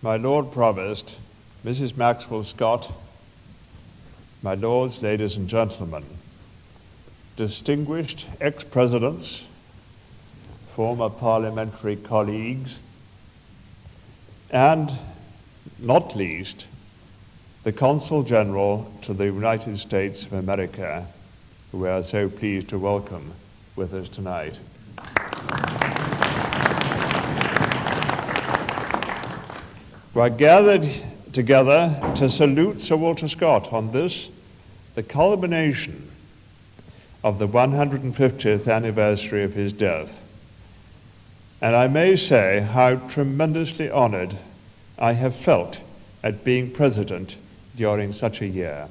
my Lord Provost, Mrs. Maxwell Scott, my lords, ladies and gentlemen, distinguished ex-presidents, former parliamentary colleagues, and not least, the Consul General to the United States of America, who we are so pleased to welcome with us tonight. We are gathered together to salute Sir Walter Scott on this, the culmination of the 150th anniversary of his death. And I may say how tremendously honored I have felt at being president during such a year.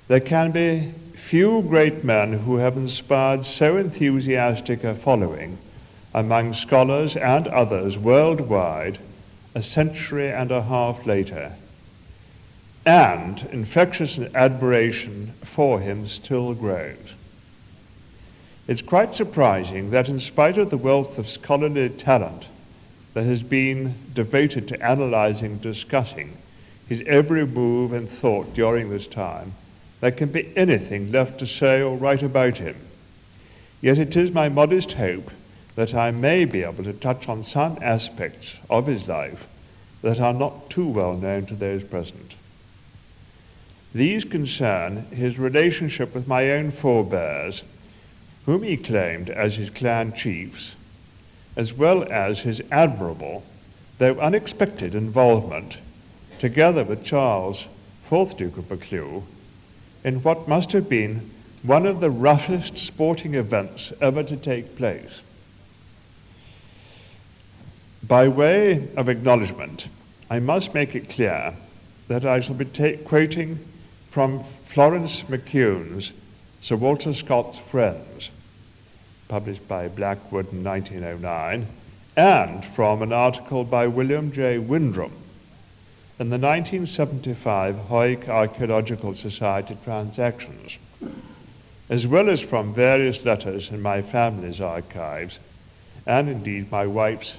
There can be few great men who have inspired so enthusiastic a following among scholars and others worldwide a century and a half later, and infectious admiration for him still grows. It's quite surprising that in spite of the wealth of scholarly talent that has been devoted to analyzing and discussing his every move and thought during this time, there can be anything left to say or write about him. Yet it is my modest hope that I may be able to touch on some aspects of his life that are not too well known to those present. These concern his relationship with my own forebears, whom he claimed as his clan chiefs, as well as his admirable, though unexpected involvement, together with Charles, 4th Duke of Buccleuch, in what must have been one of the roughest sporting events ever to take place. By way of acknowledgement, I must make it clear that I shall be quoting from Florence McCune's Sir Walter Scott's Friends, published by Blackwood in 1909, and from an article by William J. Windrum in the 1975 Hoyk Archaeological Society Transactions, as well as from various letters in my family's archives, and indeed my wife's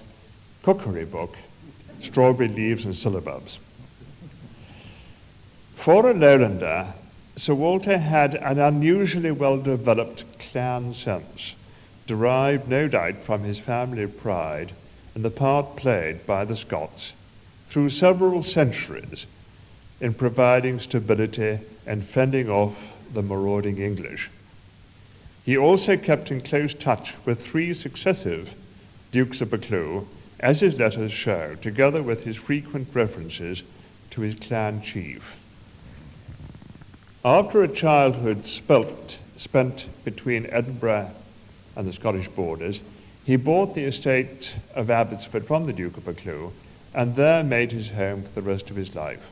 cookery book, Strawberry Leaves and Syllabubs. For a Lowlander, Sir Walter had an unusually well-developed clan sense, derived no doubt from his family pride and the part played by the Scots through several centuries in providing stability and fending off the marauding English. He also kept in close touch with 3 successive Dukes of Buccleuch, as his letters show, together with his frequent references to his clan chief. After a childhood spent between Edinburgh and the Scottish borders, he bought the estate of Abbotsford from the Duke of Buccleuch and there made his home for the rest of his life.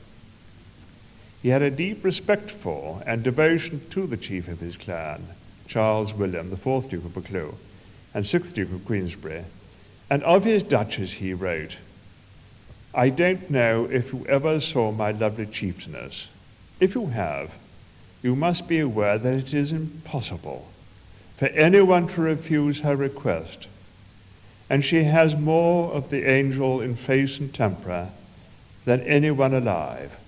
He had a deep respect for and devotion to the chief of his clan, Charles William, the 4th Duke of Buccleuch, and 6th Duke of Queensberry, and of his duchess he wrote, "I don't know if you ever saw my lovely chieftainess. If you have, you must be aware that it is impossible for anyone to refuse her request, and she has more of the angel in face and temper than anyone alive,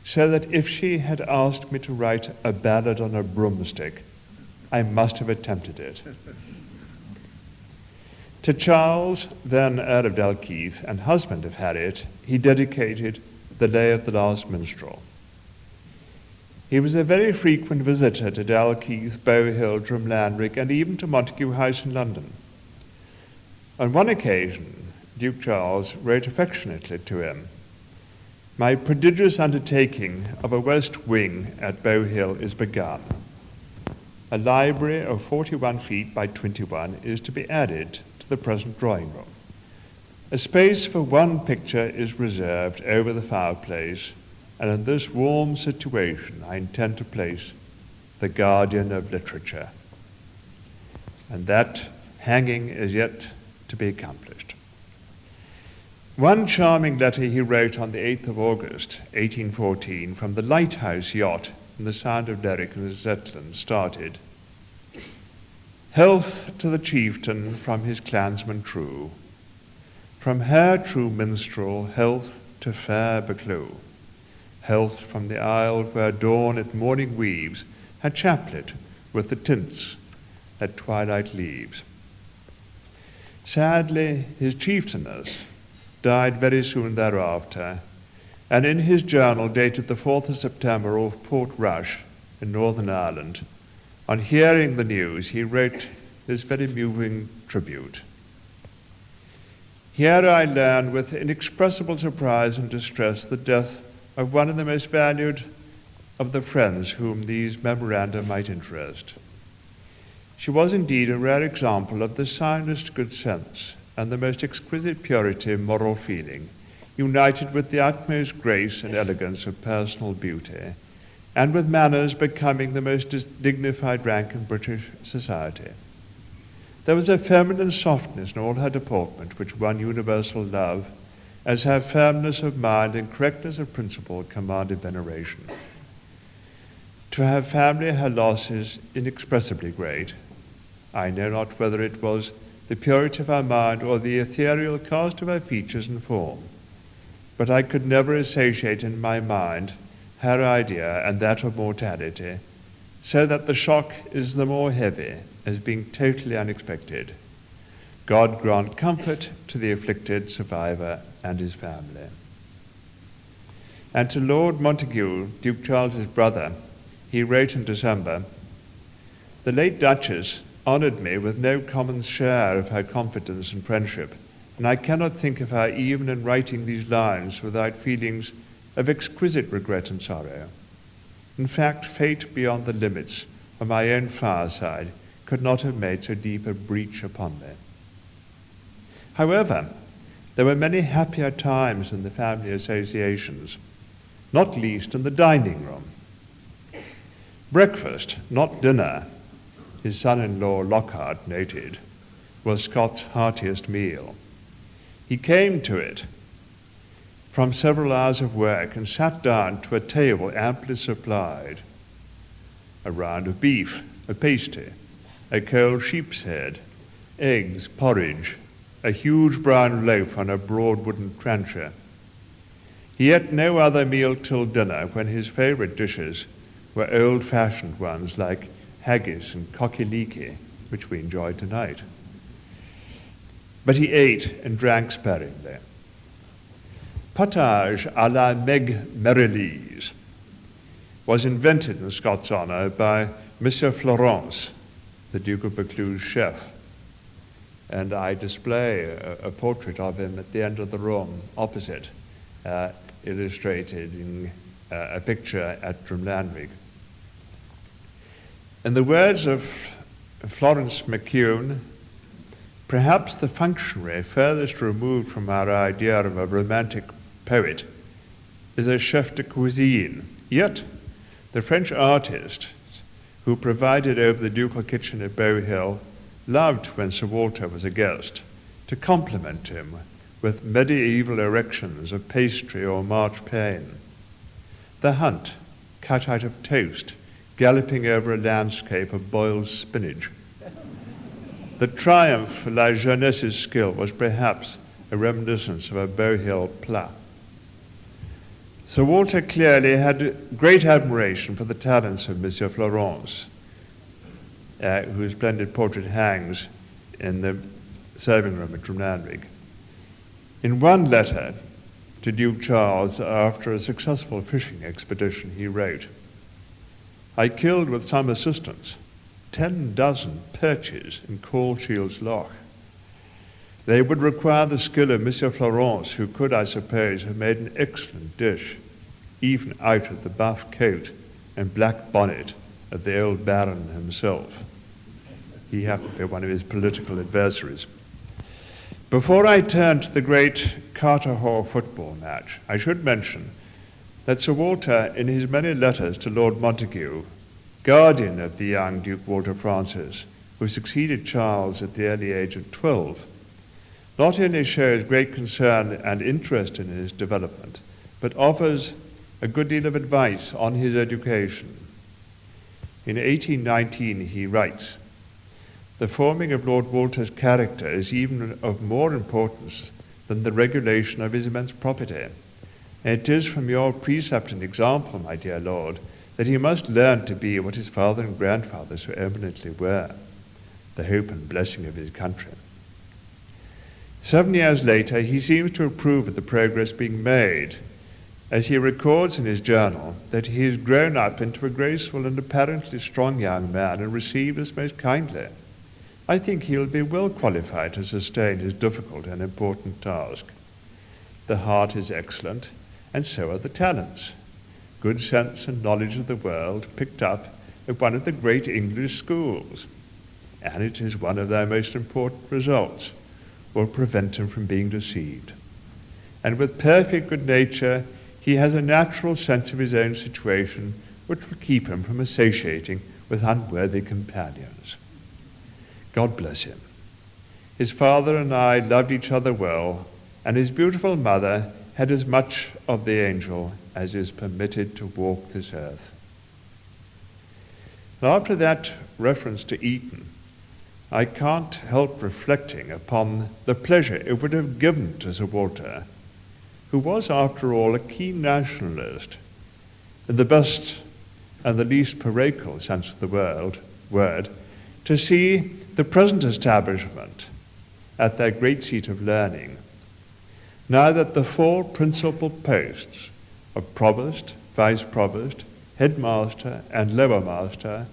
so that if she had asked me to write a ballad on a broomstick, I must have attempted it." To Charles, then Earl of Dalkeith and husband of Harriet, he dedicated the Lay of the Last Minstrel. He was a very frequent visitor to Dalkeith, Bow Hill, Drumlanrig, and even to Montague House in London. On one occasion, Duke Charles wrote affectionately to him, "My prodigious undertaking of a west wing at Bow Hill is begun. A library of 41 feet by 21 is to be added to the present drawing room. A space for one picture is reserved over the fireplace, and in this warm situation I intend to place the guardian of literature." And that hanging is yet to be accomplished. One charming letter he wrote on the 8th of August, 1814, from the lighthouse yacht in the Sound of Lerwick in Zetland started, "Health to the chieftain from his clansmen true. From her true minstrel, health to fair Buccleuch, health from the isle where dawn at morning weaves her chaplet with the tints that twilight leaves. Sadly, his chieftainess died very soon thereafter, and in his journal dated the 4th of September off Port Rush in Northern Ireland, on hearing the news, he wrote this very moving tribute. Here I learn with inexpressible surprise and distress the death of one of the most valued of the friends whom these memoranda might interest. She was indeed a rare example of the soundest good sense and the most exquisite purity of moral feeling, united with the utmost grace and elegance of personal beauty, and with manners becoming the most dignified rank in British society. There was a feminine softness in all her deportment which won universal love, as her firmness of mind and correctness of principle commanded veneration. To her family her loss is inexpressibly great. I know not whether it was the purity of her mind or the ethereal cast of her features and form, but I could never associate in my mind her idea and that of mortality, so that the shock is the more heavy as being totally unexpected. God grant comfort to the afflicted survivor and his family. And to Lord Montague, Duke Charles's brother, he wrote in December, "The late Duchess honoured me with no common share of her confidence and friendship, and I cannot think of her even in writing these lines without feelings of exquisite regret and sorrow. In fact, fate beyond the limits of my own fireside could not have made so deep a breach upon me." However, there were many happier times in the family associations, not least in the dining room. Breakfast, not dinner, his son-in-law Lockhart noted, was Scott's heartiest meal. He came to it from several hours of work and sat down to a table amply supplied. A round of beef, a pasty, a cold sheep's head, eggs, porridge, a huge brown loaf on a broad wooden trencher. He ate no other meal till dinner, when his favourite dishes were old-fashioned ones like haggis and cocky-leeky, which we enjoyed tonight. But he ate and drank sparingly. Potage à la Meg Merrilies was invented in Scott's honour by Monsieur Florence, the Duke of Buccleuch's chef, and I display a portrait of him at the end of the room opposite, illustrated in a picture at Drumlanrig. In the words of Florence McCune, perhaps the functionary furthest removed from our idea of a romantic poet is a chef de cuisine. Yet, the French artists who presided over the ducal kitchen at Bow Hill loved, when Sir Walter was a guest, to compliment him with medieval erections of pastry or marchpane. The hunt, cut out of toast, galloping over a landscape of boiled spinach. The triumph of La Jeunesse's skill was perhaps a reminiscence of a Bow Hill plat. Sir Walter clearly had great admiration for the talents of Monsieur Florence, whose splendid portrait hangs in the serving room at Drumlanrig. In one letter to Duke Charles after a successful fishing expedition, he wrote, "I killed with some assistance 10 dozen perches in Caulshield's Loch. They would require the skill of Monsieur Florence, who could, I suppose, have made an excellent dish, even out of the buff coat and black bonnet of the old Baron himself." He happened to be one of his political adversaries. Before I turn to the great Carter Hall football match, I should mention that Sir Walter, in his many letters to Lord Montague, guardian of the young Duke Walter Francis, who succeeded Charles at the early age of 12, not only shows great concern and interest in his development, but offers a good deal of advice on his education. In 1819 he writes, "The forming of Lord Walter's character is even of more importance than the regulation of his immense property. And it is from your precept and example, my dear Lord, that he must learn to be what his father and grandfather so eminently were, the hope and blessing of his country. 7 years later, he seems to approve of the progress being made, as he records in his journal that he has grown up into a graceful and apparently strong young man and received us most kindly. I think he will be well qualified to sustain his difficult and important task. The heart is excellent, and so are the talents. Good sense and knowledge of the world picked up at one of the great English schools, and it is one of their most important results, will prevent him from being deceived. And with perfect good nature, he has a natural sense of his own situation which will keep him from associating with unworthy companions. God bless him. His father and I loved each other well, and his beautiful mother had as much of the angel as is permitted to walk this earth. Now, after that reference to Eton, I can't help reflecting upon the pleasure it would have given to Sir Walter, who was, after all, a keen nationalist, in the best and the least parochial sense of the word, to see the present establishment at their great seat of learning, now that the four principal posts of provost, vice-provost, headmaster, and lower master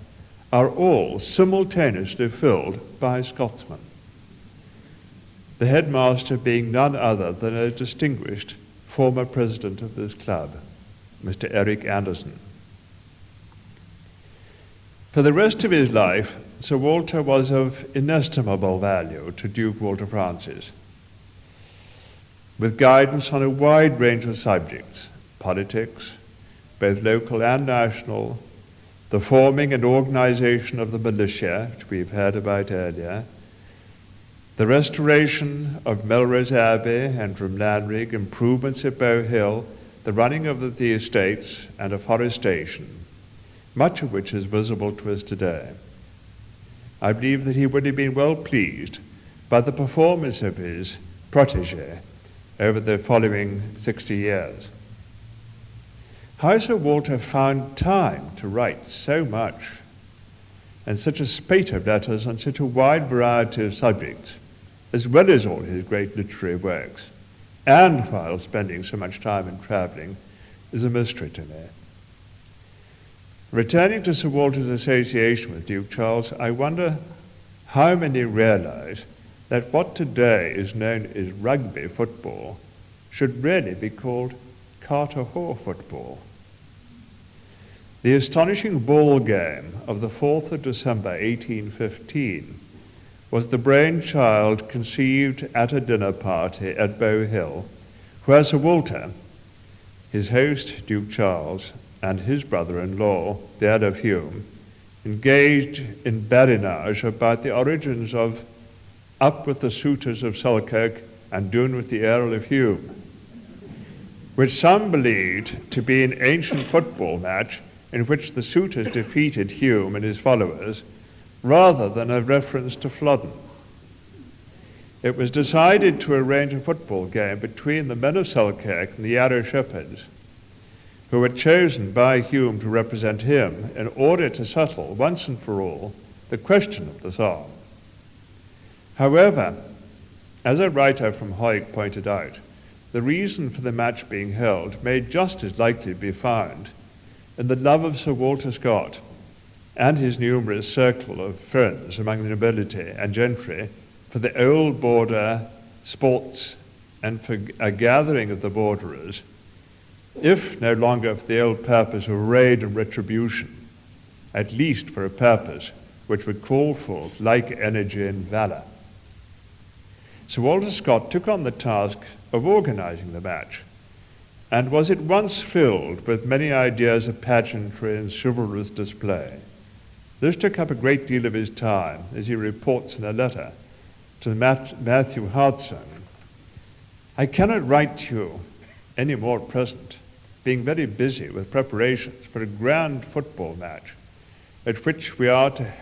are all simultaneously filled by Scotsmen, the headmaster being none other than a distinguished former president of this club, Mr. Eric Anderson. For the rest of his life, Sir Walter was of inestimable value to Duke Walter Francis, with guidance on a wide range of subjects: politics, both local and national, the forming and organization of the militia, which we've heard about earlier, the restoration of Melrose Abbey and Drumlanrig, improvements at Bow Hill, the running of the estates and afforestation, much of which is visible to us today. I believe that he would have been well pleased by the performance of his protégé over the following 60 years. How Sir Walter found time to write so much and such a spate of letters on such a wide variety of subjects, as well as all his great literary works, and while spending so much time in traveling, is a mystery to me. Returning to Sir Walter's association with Duke Charles, I wonder how many realize that what today is known as rugby football should really be called Carter-Hall football. The astonishing ball game of the 4th of December 1815 was the brainchild conceived at a dinner party at Bow Hill, where Sir Walter, his host Duke Charles, and his brother-in-law, the Earl of Hume, engaged in badinage about the origins of Up with the Suitors of Selkirk and Down with the Earl of Hume, which some believed to be an ancient football match in which the suitors defeated Hume and his followers, rather than a reference to Flodden. It was decided to arrange a football game between the men of Selkirk and the Yarrow shepherds, who were chosen by Hume to represent him in order to settle once and for all the question of the song. However, as a writer from Hawick pointed out, the reason for the match being held may just as likely be found in the love of Sir Walter Scott and his numerous circle of friends among the nobility and gentry for the old border sports and for a gathering of the borderers, if no longer for the old purpose of raid and retribution, at least for a purpose which would call forth like energy and valor. Sir Walter Scott took on the task of organizing the match, and was at once filled with many ideas of pageantry and chivalrous display. This took up a great deal of his time, as he reports in a letter to Matthew Hartson. I cannot write to you any more at present, being very busy with preparations for a grand football match, at which we are to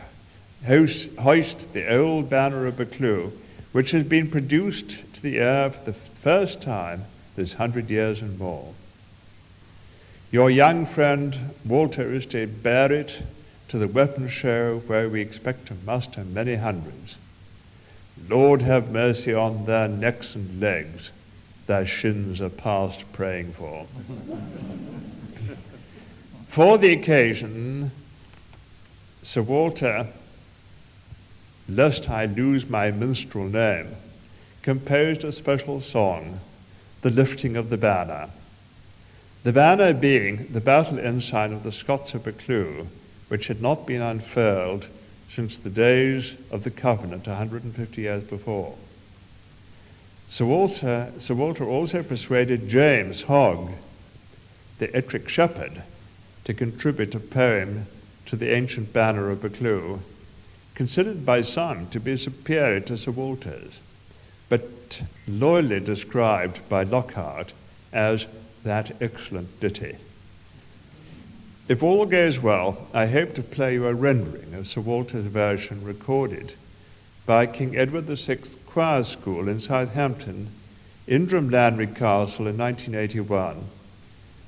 hoist the old banner of Buccleuch, which has been produced to the air for the first time this 100 years and more. Your young friend Walter is to bear it to the weapons show where we expect to muster many hundreds. Lord have mercy on their necks and legs, their shins are past praying for. For the occasion, Sir Walter, lest I lose my minstrel name, composed a special song, The Lifting of the Banner. The banner being the battle ensign of the Scots of Buccleuch, which had not been unfurled since the days of the Covenant 150 years before. Sir Walter also persuaded James Hogg, the Ettrick shepherd, to contribute a poem to the ancient banner of Buccleuch, considered by some to be superior to Sir Walter's, but loyally described by Lockhart as that excellent ditty. If all goes well, I hope to play you a rendering of Sir Walter's version recorded by King Edward VI Choir School in Southampton, in Drumlanrig Castle in 1981.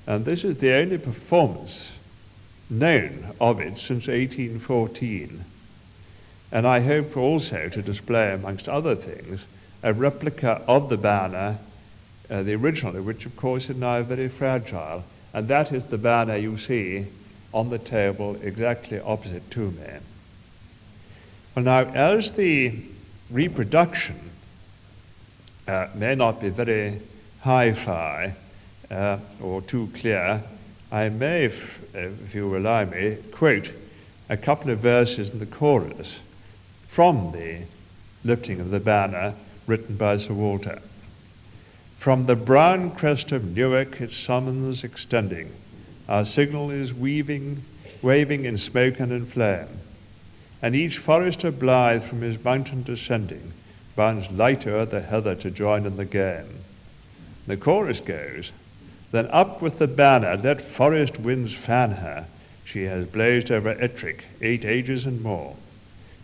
And this is the only performance known of it since 1814. And I hope also to display, amongst other things, a replica of the banner, the original, which of course is now very fragile. And that is the banner you see on the table exactly opposite to me. Well, now, as the reproduction may not be very hi-fi or too clear, I may, if you allow me, quote a couple of verses in the chorus from the lifting of the banner written by Sir Walter. From the brown crest of Newark its summons extending, our signal is waving in smoke and in flame, and each forester blithe from his mountain descending bounds lighter the heather to join in the game. The chorus goes, then up with the banner, let forest winds fan her, she has blazed over Ettrick 8 ages and more.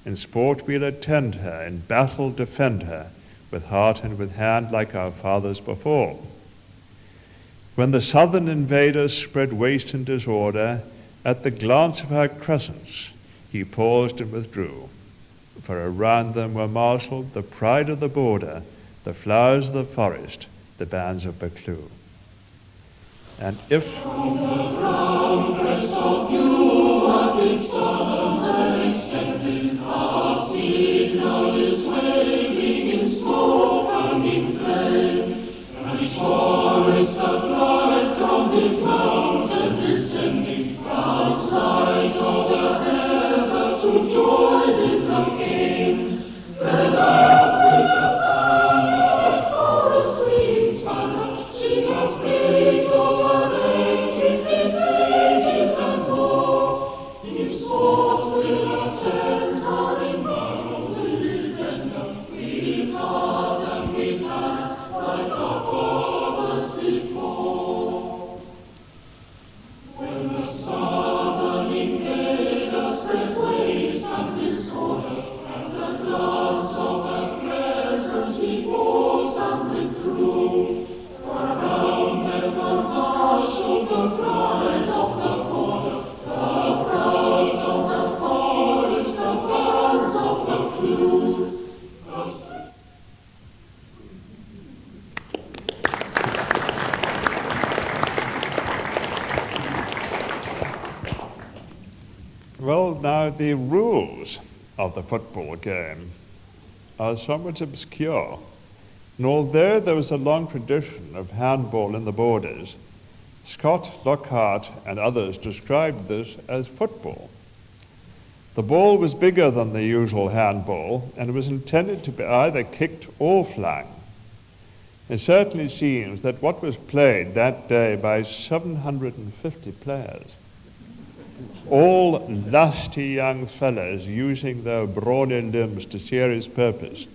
In sport we'll attend her, in battle defend her, with heart and with hand like our fathers before. When the southern invaders spread waste and disorder, at the glance of her crescents he paused and withdrew. For around them were marshalled the pride of the border, the flowers of the forest, the bands of Buccleuch. And if from the brown crest of Newark its summons extending, our signal is waving in smoke and in flame, and each forest of light from this mountain descending, crowds light over heaven to join in the game. Then up with the banner, the forest winds banner, she has blazed over Ettrick 8 ages and more. In sport we'll attend her, in battle we'll defend her, with heart and with hand, like our fathers before. When the southern invaders spread waste and disorder, and the glance of her presence we paused and withdrew, around them were marshalled the pride of the border, the crowds of the forest, the bands of the Buccleuch. Well, now the rules of the football game are somewhat obscure. And although there was a long tradition of handball in the borders, Scott, Lockhart, and others described this as football. The ball was bigger than the usual handball and was intended to be either kicked or flung. It certainly seems that what was played that day by 750 players, all lusty young fellows using their brawny limbs to serious purpose,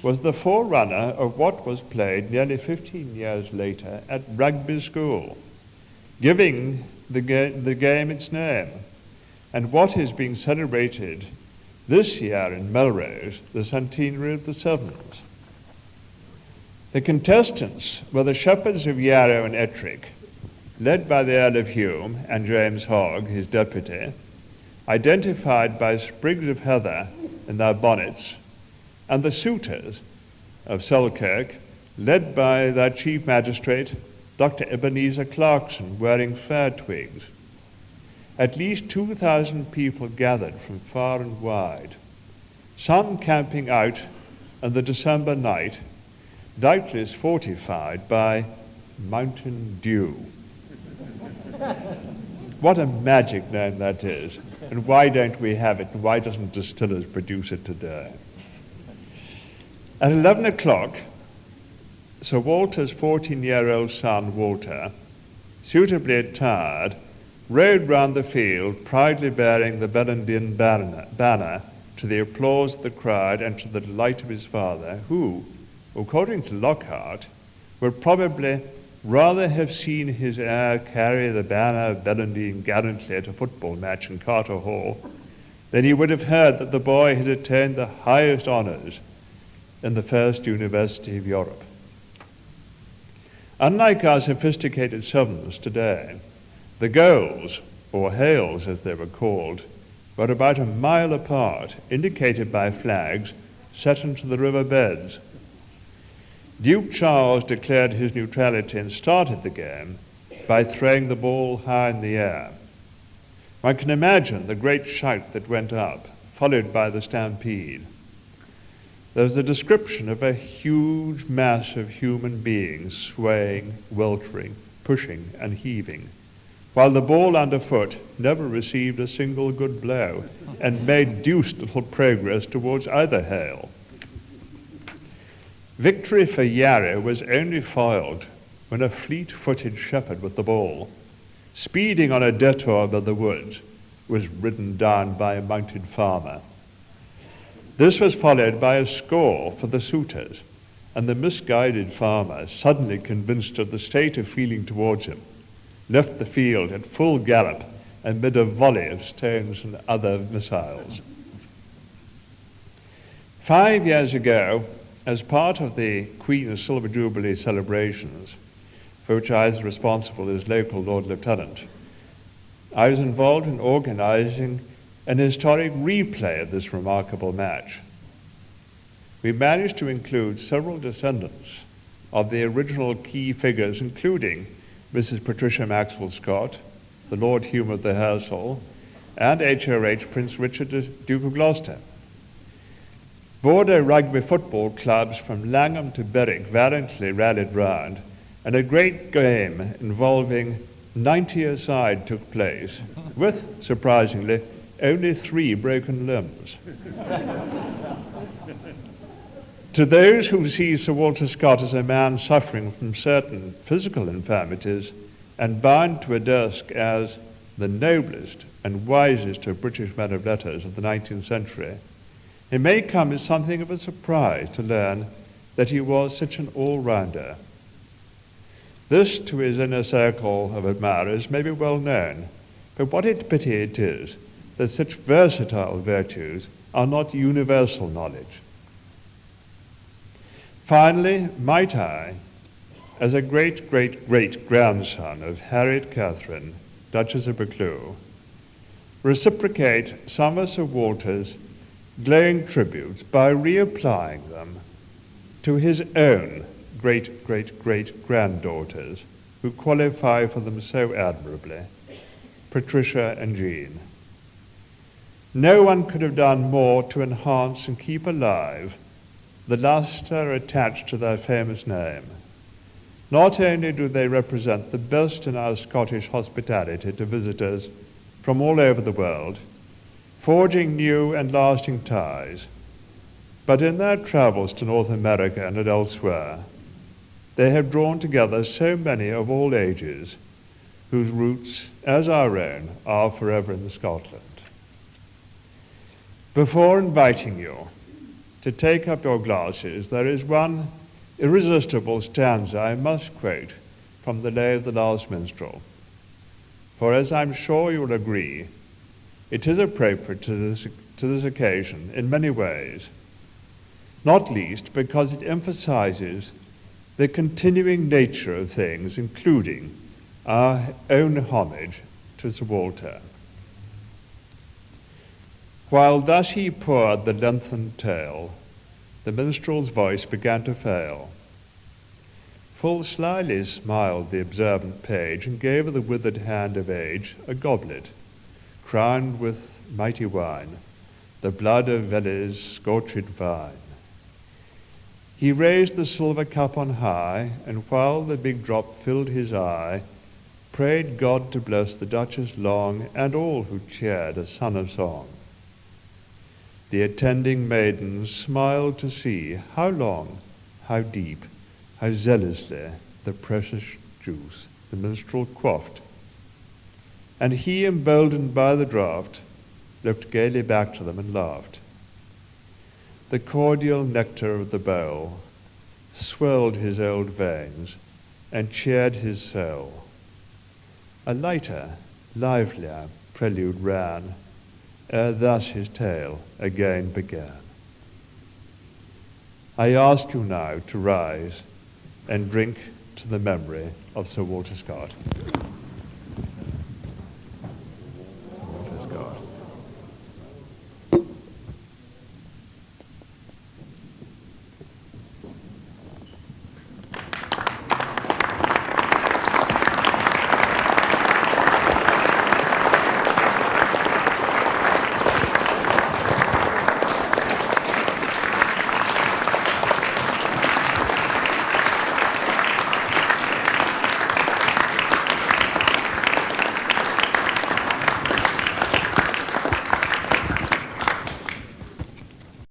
was the forerunner of what was played nearly 15 years later at Rugby School, giving the game its name, and what is being celebrated this year in Melrose, the centenary of the Sevens. The contestants were the shepherds of Yarrow and Ettrick, led by the Earl of Hume and James Hogg, his deputy, identified by sprigs of heather in their bonnets, and the suitors of Selkirk, led by their chief magistrate, Dr. Ebenezer Clarkson, wearing fir twigs. At least 2,000 people gathered from far and wide, some camping out in the December night, doubtless fortified by Mountain Dew. What a magic name that is, and why don't we have it, and why doesn't distillers produce it today? At 11 o'clock, Sir Walter's 14-year-old son, Walter, suitably attired, rode round the field, proudly bearing the Bellendian banner to the applause of the crowd and to the delight of his father, who, according to Lockhart, would probably rather have seen his heir carry the banner of Bellendian gallantly at a football match in Carter Hall than he would have heard that the boy had attained the highest honours in the first university of Europe. Unlike our sophisticated sevens today, the goals, or hales as they were called, were about a mile apart, indicated by flags set into the river beds. Duke Charles declared his neutrality and started the game by throwing the ball high in the air. One can imagine the great shout that went up, followed by the stampede. There was a description of a huge mass of human beings swaying, weltering, pushing, and heaving, while the ball underfoot never received a single good blow and made deuced little progress towards either hale. Victory for Yarrow was only foiled when a fleet-footed shepherd with the ball, speeding on a detour by the woods, was ridden down by a mounted farmer. This was followed by a score for the suitors, and the misguided farmer, suddenly convinced of the state of feeling towards him, left the field at full gallop amid a volley of stones and other missiles. 5 years ago, as part of the Queen's Silver Jubilee celebrations, for which I was responsible as local Lord Lieutenant, I was involved in organizing an historic replay of this remarkable match. We managed to include several descendants of the original key figures, including Mrs. Patricia Maxwell Scott, the Lord Hume of the Household, and HRH Prince Richard, Duke of Gloucester. Border rugby football clubs from Langham to Berwick valiantly rallied round, and a great game involving 90 a side took place, with, surprisingly, only 3 broken limbs. To those who see Sir Walter Scott as a man suffering from certain physical infirmities and bound to a desk as the noblest and wisest of British men of letters of the 19th century, it may come as something of a surprise to learn that he was such an all-rounder. This, to his inner circle of admirers, may be well known, but what a pity it is that such versatile virtues are not universal knowledge. Finally, might I, as a great-great-great-grandson of Harriet Catherine, Duchess of Buccleuch, reciprocate some of Sir Walter's glowing tributes by reapplying them to his own great-great-great-granddaughters, who qualify for them so admirably, Patricia and Jean. No one could have done more to enhance and keep alive the lustre attached to their famous name. Not only do they represent the best in our Scottish hospitality to visitors from all over the world, forging new and lasting ties, but in their travels to North America and elsewhere, they have drawn together so many of all ages whose roots, as our own, are forever in Scotland. Before inviting you to take up your glasses, there is one irresistible stanza I must quote from the Lay of the Last Minstrel. For as I'm sure you'll agree, it is appropriate to this occasion in many ways, not least because it emphasizes the continuing nature of things, including our own homage to Sir Walter. While thus he poured the lengthened tale, the minstrel's voice began to fail. Full slyly smiled the observant page, and gave the withered hand of age a goblet, crowned with mighty wine, the blood of Veli's scorched vine. He raised the silver cup on high, and while the big drop filled his eye, prayed God to bless the Duchess long, and all who cheered a son of song. The attending maidens smiled to see how long, how deep, how zealously the precious juice the minstrel quaffed. And he, emboldened by the draught, looked gaily back to them and laughed. The cordial nectar of the bowl swelled his old veins and cheered his soul. A lighter, livelier prelude ran, ere thus his tale again began. I ask you now to rise and drink to the memory of Sir Walter Scott.